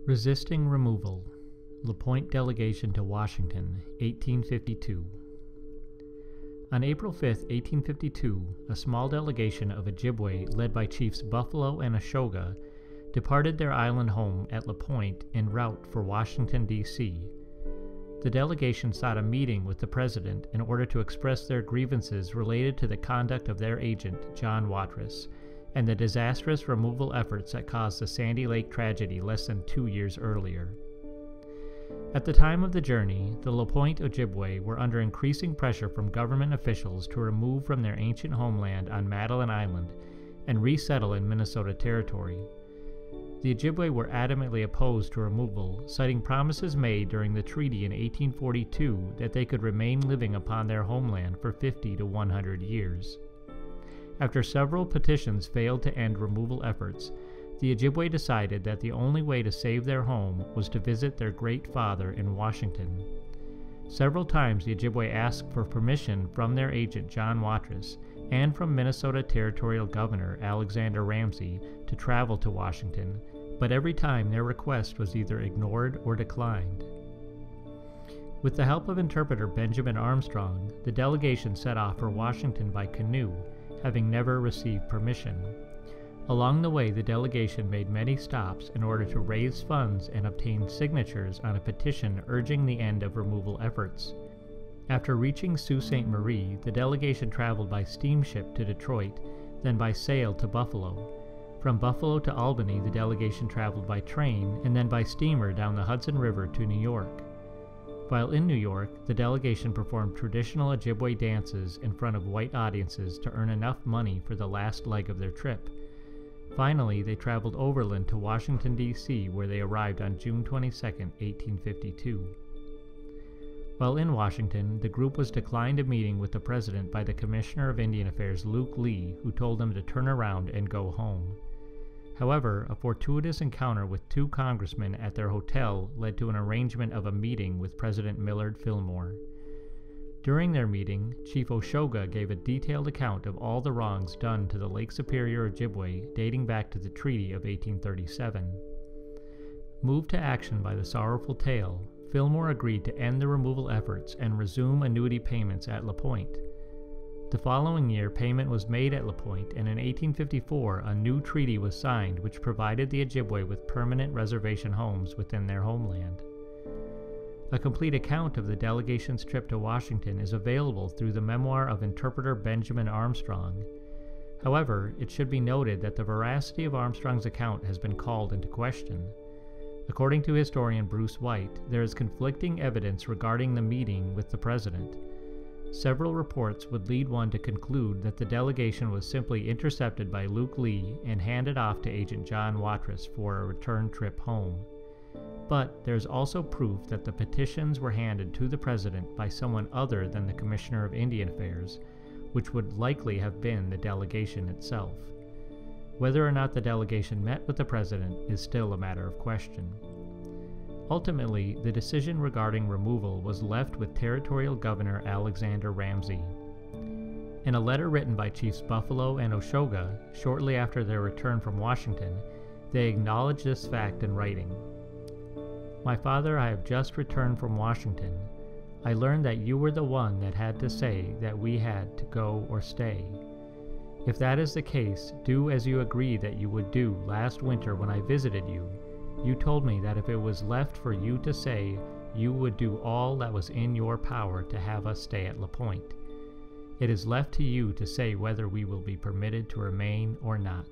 Resisting Removal, Pointe Delegation to Washington, 1852. On April 5, 1852, a small delegation of Ojibwe led by Chiefs Buffalo and Oshoga departed their island home at Pointe en route for Washington, D.C. The delegation sought a meeting with the president in order to express their grievances related to the conduct of their agent, John Watrous, and the disastrous removal efforts that caused the Sandy Lake tragedy less than 2 years earlier. At the time of the journey, the Pointe Ojibwe were under increasing pressure from government officials to remove from their ancient homeland on Madeline Island and resettle in Minnesota Territory. The Ojibwe were adamantly opposed to removal, citing promises made during the treaty in 1842 that they could remain living upon their homeland for 50 to 100 years. After several petitions failed to end removal efforts, the Ojibwe decided that the only way to save their home was to visit their great father in Washington. Several times the Ojibwe asked for permission from their agent John Watrous and from Minnesota Territorial Governor Alexander Ramsey to travel to Washington, but every time their request was either ignored or declined. With the help of interpreter Benjamin Armstrong, the delegation set off for Washington by canoe, having never received permission. Along the way, the delegation made many stops in order to raise funds and obtain signatures on a petition urging the end of removal efforts. After reaching Sault Ste. Marie, the delegation traveled by steamship to Detroit, then by sail to Buffalo. From Buffalo to Albany, the delegation traveled by train and then by steamer down the Hudson River to New York. While in New York, the delegation performed traditional Ojibwe dances in front of white audiences to earn enough money for the last leg of their trip. Finally, they traveled overland to Washington, D.C., where they arrived on June 22, 1852. While in Washington, the group was declined a meeting with the president by the Commissioner of Indian Affairs, Luke Lee, who told them to turn around and go home. However, a fortuitous encounter with two congressmen at their hotel led to an arrangement of a meeting with President Millard Fillmore. During their meeting, Chief Oshoga gave a detailed account of all the wrongs done to the Lake Superior Ojibwe dating back to the Treaty of 1837. Moved to action by the sorrowful tale, Fillmore agreed to end the removal efforts and resume annuity payments at Pointe. The following year, payment was made at Pointe, and in 1854 a new treaty was signed which provided the Ojibwe with permanent reservation homes within their homeland. A complete account of the delegation's trip to Washington is available through the memoir of interpreter Benjamin Armstrong. However, it should be noted that the veracity of Armstrong's account has been called into question. According to historian Bruce White, there is conflicting evidence regarding the meeting with the president. Several reports would lead one to conclude that the delegation was simply intercepted by Luke Lee and handed off to Agent John Watrous for a return trip home. But there is also proof that the petitions were handed to the president by someone other than the Commissioner of Indian Affairs, which would likely have been the delegation itself. Whether or not the delegation met with the president is still a matter of question. Ultimately, the decision regarding removal was left with Territorial Governor Alexander Ramsey. In a letter written by Chiefs Buffalo and Oshoga shortly after their return from Washington, they acknowledged this fact in writing. "My father, I have just returned from Washington. I learned that you were the one that had to say that we had to go or stay. If that is the case, do as you agreed that you would do last winter when I visited you. You told me that if it was left for you to say, you would do all that was in your power to have us stay at Pointe. It is left to you to say whether we will be permitted to remain or not."